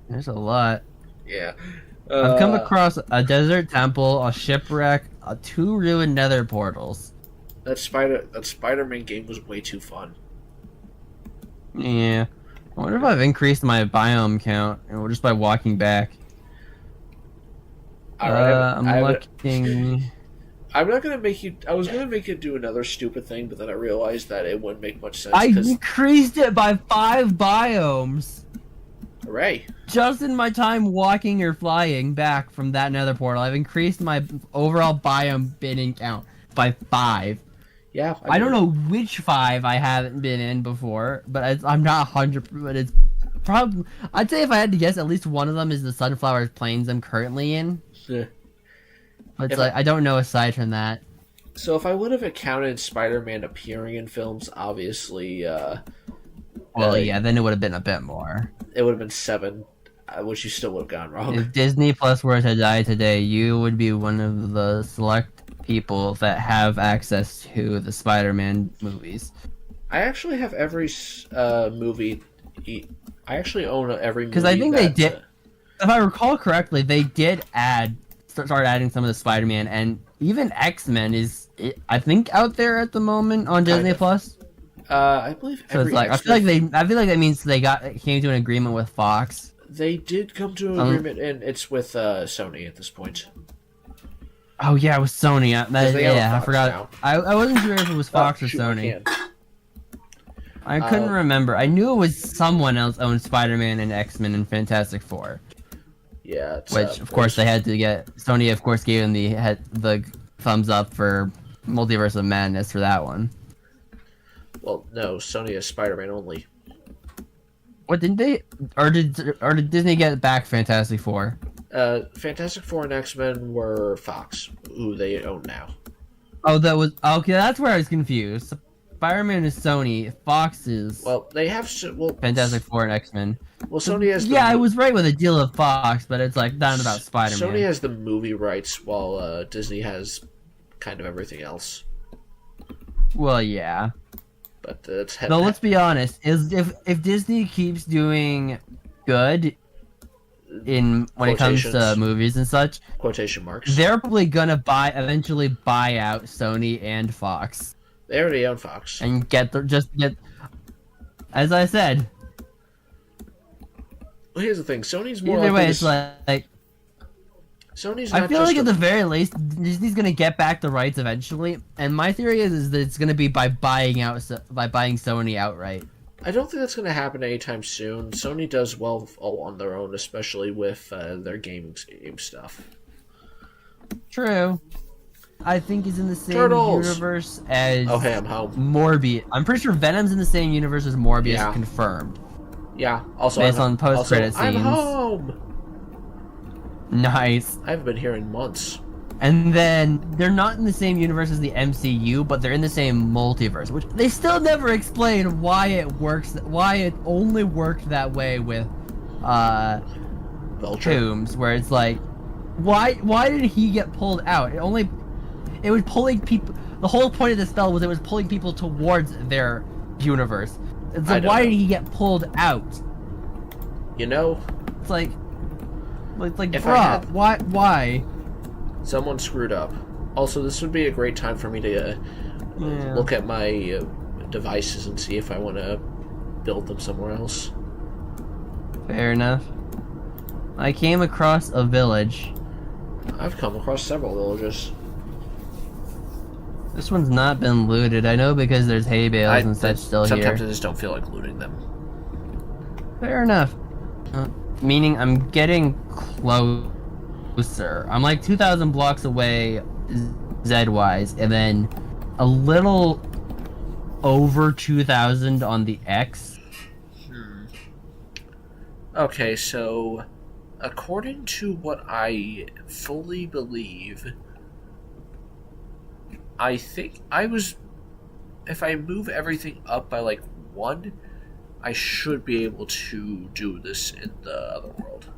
There's a lot. Yeah. I've come Uh, across a desert temple, a shipwreck, two ruined nether portals. that Spider-Man game was way too fun. Yeah. I wonder if I've increased my biome count, just by walking back. All right, I'm looking. I'm not gonna make you. I was gonna make you do another stupid thing, but then I realized that it wouldn't make much sense I because. increased it by 5 biomes. Hooray! Just in my time walking or flying back from that nether portal, I've increased my overall biome binning count by 5. Yeah, I don't know which 5 I haven't been in before, but I'm not 100. But it's probably. I'd say if I had to guess, at least one of them is the Sunflower Plains I'm currently in. Yeah. But it's I don't know aside from that. So if I would have accounted Spider-Man appearing in films, obviously, Well, yeah, then it would have been a bit more. it would have been 7, which you still would have gone wrong. If Disney Plus were to die today, you would be one of the select people that have access to the Spider-Man movies. I actually have every movie. I actually own every movie. Because I think they did. If I recall correctly, they did start adding some of the Spider-Man, and even X-Men is, I think, out there at the moment on Disney Plus. I believe. So it's like I feel like that means they came to an agreement with Fox. They did come to an agreement, and it's with Sony at this point. Oh yeah, it was Sony. I forgot. Now. I wasn't sure if it was Fox or Sony. I couldn't remember. I knew it was someone else owned Spider-Man and X-Men and Fantastic Four. Yeah, which of course they had to get. Sony of course gave them the thumbs up for Multiverse of Madness for that one. Well, no, Sony is Spider-Man only. What didn't they? Or did Disney get back Fantastic Four? Fantastic Four and X-Men were Fox, who they own now. Oh, that was okay. That's where I was confused. Spider-Man is Sony. Fox is they have Fantastic Four and X-Men. Well, Sony has. I was right with a deal of Fox, but it's like not about Spider-Man. Sony has the movie rights, while Disney has kind of everything else. Well, yeah. But it's. Though let's be honest, if Disney keeps doing good when it comes to movies and such, quotation marks, they're probably gonna eventually buy out Sony and Fox. They already own Fox. And get as I said. Well, here's the thing. Sony's more. Either way, it's like Sony's. I feel like at the very least, Disney's gonna get back the rights eventually, and my theory is that it's gonna be by buying Sony outright. I don't think that's gonna happen anytime soon. Sony does well all on their own, especially with their game stuff. True. I think he's in the same universe as. Oh, hey, I'm home. Morbius. I'm pretty sure Venom's in the same universe as Morbius, confirmed. Yeah. Also, based on post-credit scenes. I'm home. Nice. I haven't been here in months. And then they're not in the same universe as the MCU, but they're in the same multiverse, which they still never explain why it works. Why it only worked that way with Toomes, where it's like, why did he get pulled out? It was pulling people. The whole point of the spell was it was pulling people towards their universe. So why did he get pulled out? You know, it's like, why? Someone screwed up. Also, this would be a great time for me to look at my devices and see if I want to build them somewhere else. Fair enough. I came across a village. I've come across several villages. This one's not been looted. I know because there's hay bales and such still here. Sometimes I just don't feel like looting them. Fair enough. Meaning I'm getting closer. I'm like 2,000 blocks away Z-wise, and then a little over 2,000 on the X. Okay, so according to what I fully believe, I think if I move everything up by like 1, I should be able to do this in the other world.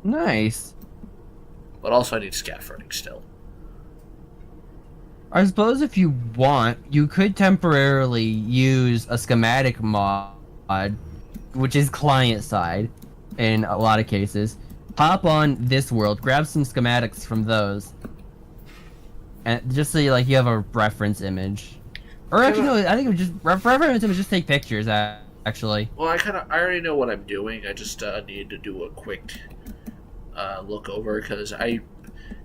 Nice. But also I need scaffolding still. I suppose if you want, you could temporarily use a schematic mod, which is client side, in a lot of cases. Hop on this world, grab some schematics from those, and just so you have a reference image. Or actually, no, I think it would just reference image. Just take pictures. Actually. Well, I already know what I'm doing. I just need to do a quick look over because I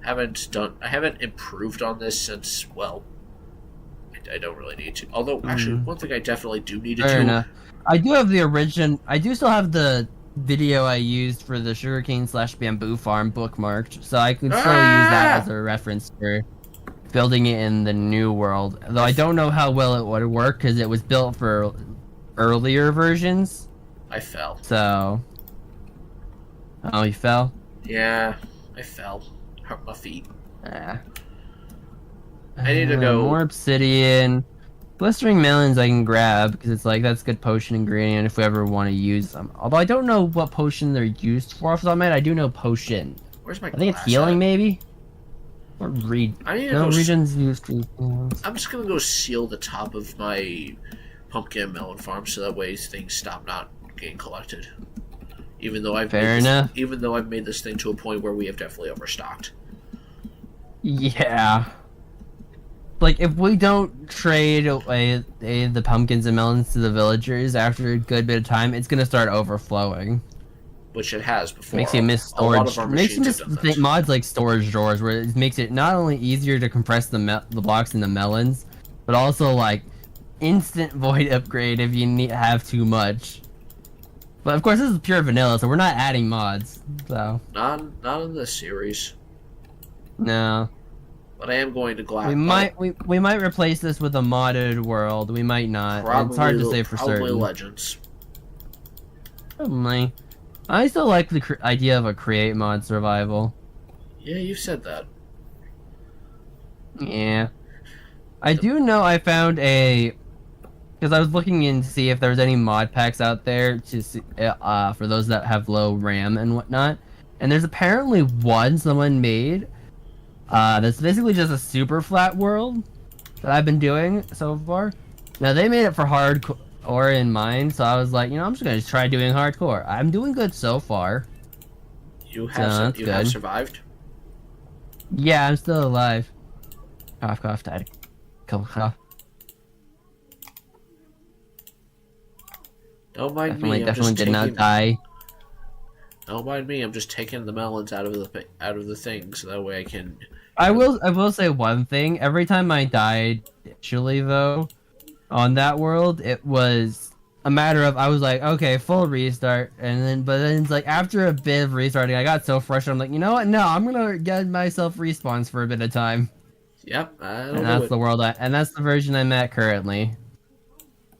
haven't improved on this since, well, I don't really need to. Although, actually, one thing I definitely do need to do. Enough. I do have the origin. I do still have the video I used for the sugarcane/bamboo farm bookmarked, so I could still use that as a reference for building it in the new world. Though I don't know how well it would work because it was built for earlier versions. I fell. So. Oh, you fell? Yeah, I fell. Hurt my feet. I need to go. More obsidian. Blistering melons I can grab because it's that's good potion ingredient if we ever want to use them. Although I don't know what potion they're used for off the top of my head. I do know potion. Where's my I think it's healing maybe? Or read. I need to no, go regions used for I'm just gonna go seal the top of my pumpkin and melon farm so that way things stop not getting collected. Even though I've made this thing to a point where we have definitely overstocked. Yeah. If we don't trade away the pumpkins and melons to the villagers after a good bit of time, it's gonna start overflowing. Which it has before. Makes you miss storage. Makes you miss mods like storage drawers, where it makes it not only easier to compress the blocks in the melons, but also instant void upgrade if you have too much. But of course, this is pure vanilla, so we're not adding mods. So not in this series. No. But I am going to glass. We might replace this with a modded world. We might not. It's hard to say for certain. Probably Legends. Probably. I still like the idea of a create mod survival. Yeah, you've said that. Yeah. I do know I found because I was looking in to see if there was any mod packs out there to see, for those that have low RAM and whatnot. And there's apparently one someone made. That's basically just a super flat world that I've been doing so far. Now they made it for hardcore in mind, so I was like, I'm just gonna try doing hardcore. I'm doing good so far. You have survived? Yeah, I'm still alive. Cough, died. Cough. Don't mind me. Definitely did not die. Don't mind me. I'm just taking the melons out of the thing, so that way I can. I will say one thing. Every time I died, actually though, on that world, it was a matter of I was like, okay, full restart, but then it's after a bit of restarting, I got so frustrated. I'm like, you know what? No, I'm gonna get myself respawns for a bit of time. Yep, and that's the world and that's the version I'm at currently.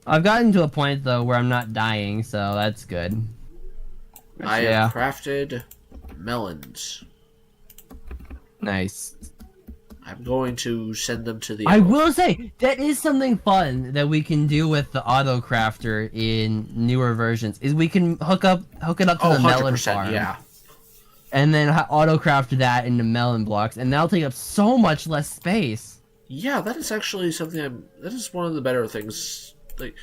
I've gotten to a point though where I'm not dying, so that's good. I have crafted melons. Nice. I'm going to send them to the. I will say that is something fun that we can do with the auto crafter in newer versions. Is we can hook it up to the melon farm. Yeah. And then auto craft that into melon blocks, and that'll take up so much less space. Yeah, that is actually something. That is one of the better things. The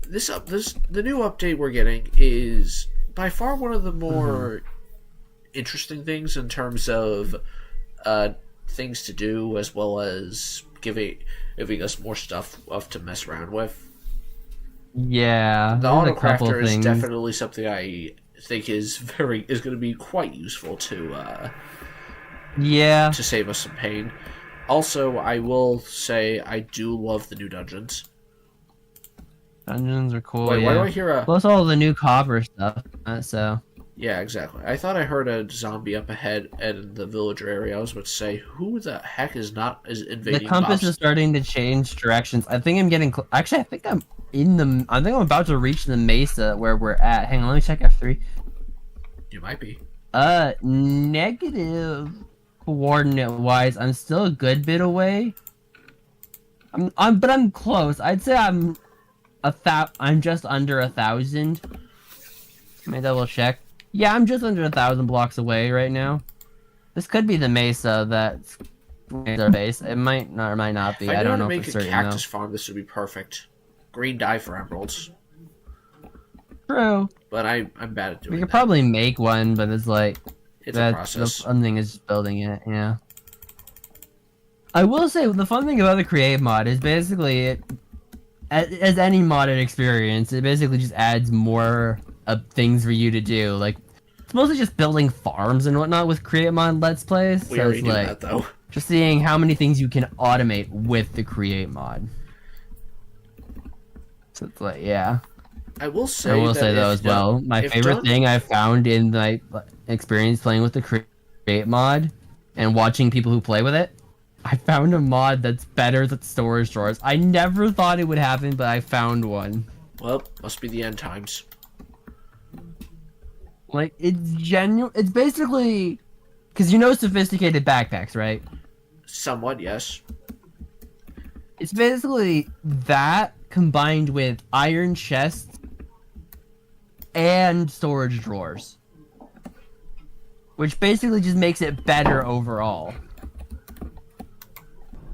new update we're getting is by far one of the more interesting things in terms of things to do, as well as giving us more stuff to mess around with. Yeah, the auto crafter is definitely something I think is going to be quite useful to save us some pain. Also, I will say I do love the new dungeons. Dungeons are cool. Wait, why do I hear a? Plus all the new copper stuff. So. Yeah, exactly. I thought I heard a zombie up ahead in the villager area. I was about to say, who the heck is invading? The compass is starting to change directions. I think I'm getting. Actually, I think I'm about to reach the mesa where we're at. Hang on, let me check F3. You might be. Negative coordinate wise, I'm still a good bit away. But I'm close. I'd say I'm just under 1,000. Let me double check. Yeah, I'm just under 1,000 blocks away right now. This could be the mesa that's our base. It might not or might not be. I don't know for certain. If I make a cactus farm, this would be perfect. Green dye for emeralds. True. But I'm bad at doing We could that. probably make one, but it's like It's a that's process. the fun thing is just building it. Yeah. I will say the fun thing about the create mod is basically it, as any modded experience, it basically just adds more things for you to do. Like it's mostly just building farms and whatnot with create mod let's plays. We So already it's do like that though. just seeing how many things you can automate with the create mod. So it's like yeah. I will say. I will that say though if as well. done- My if favorite done- thing I found in my experience playing with the create mod and watching people who play with it, I found a mod that's better than storage drawers. I never thought it would happen, but I found one. Well, must be the end times. Like it's genuine. It's basically because you know sophisticated backpacks, right? Somewhat, yes. It's basically that combined with iron chests and storage drawers. Which basically just makes it better overall.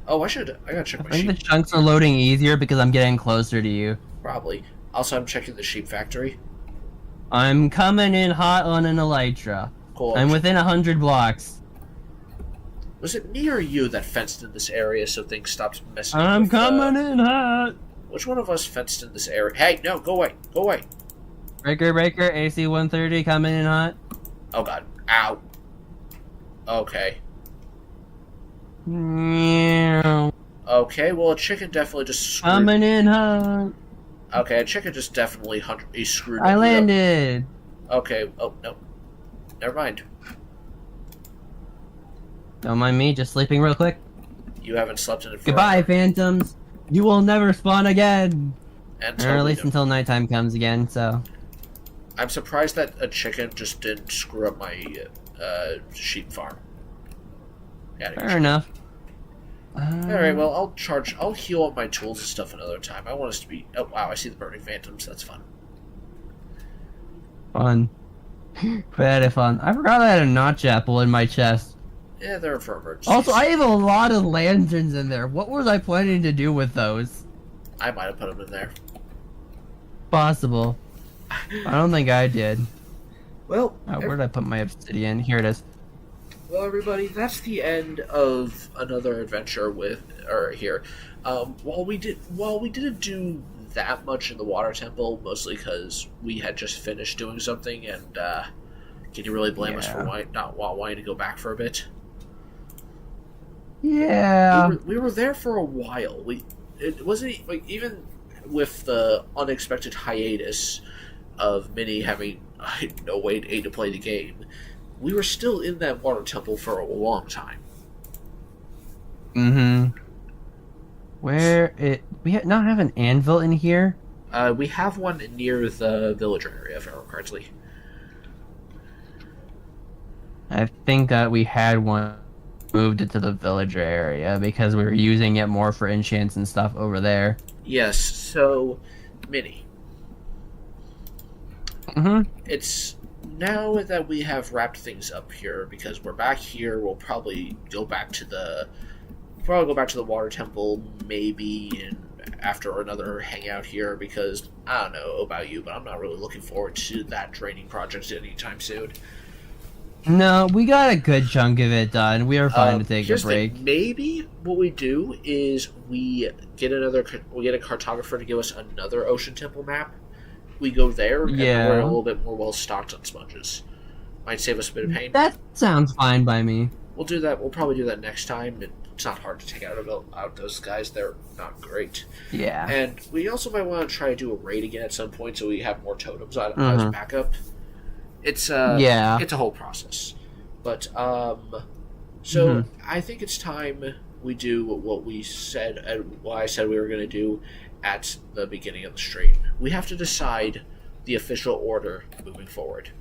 Oh, I gotta check I my think the sheep. chunks are loading easier because I'm getting closer to you. Probably. Also, I'm checking the sheep factory. I'm coming in hot on an elytra. Cool. I'm within 100 blocks. Was it me or you that fenced in this area so things stopped messing up I'm with, coming in hot. Which one of us fenced in this area? Hey, no, go away. Go away. Breaker, AC 130 coming in hot. Oh, God. Ow. Okay. Meow. Okay, well, a chicken definitely just screwed... Coming in hot. Okay, a chicken just definitely he screwed I me up. landed. Okay, oh, no. Never mind. Don't mind me, just sleeping real quick. You haven't slept in it for Goodbye, phantoms. You will never spawn again. Until Or at we least do. until nighttime comes again, so. I'm surprised that a chicken just didn't screw up my sheep farm. Yeah, Fair enough. Alright, well, I'll heal up my tools and stuff another time. I want us to be... Oh, wow, I see the burning phantoms. That's fun. Fun. Very fun. I forgot I had a notch apple in my chest. Yeah, they're for emergencies. Also, I have a lot of lanterns in there. What was I planning to do with those? I might have put them in there. Possible. I don't think I did. Well, Where did I put my obsidian? Here it is. well, everybody, that's the end of another adventure here. While we didn't do that much in the water temple, mostly because we had just finished doing something, and can you really blame us for not wanting to go back for a bit? Yeah. We were there for a while. It wasn't like even with the unexpected hiatus of Minnie having no way to play the game. We were still in that water temple for a long time. Mm-hmm. We not have an anvil in here? We have one near the villager area, if I remember correctly. I think that we had one moved it to the villager area because we were using it more for enchants and stuff over there. Yes, so Minnie. Mm-hmm. It's now that we have wrapped things up here, because we're back here, we'll probably go back to the water temple, maybe after another hangout here, because I don't know about you, but I'm not really looking forward to that draining project anytime soon. No, we got a good chunk of it done. We are fine to take a Here's the break. thing. Maybe what we do is we get a cartographer to give us another Ocean Temple map. We go there, and we're a little bit more well stocked on sponges. Might save us a bit of pain. That sounds fine by me. We'll do that. We'll probably do that next time. It's not hard to take out those guys. They're not great. Yeah. And we also might want to try to do a raid again at some point, so we have more totems as backup. It's it's a whole process. But I think it's time we do what we said and what I said we were going to do at the beginning of the stream. We have to decide the official order moving forward.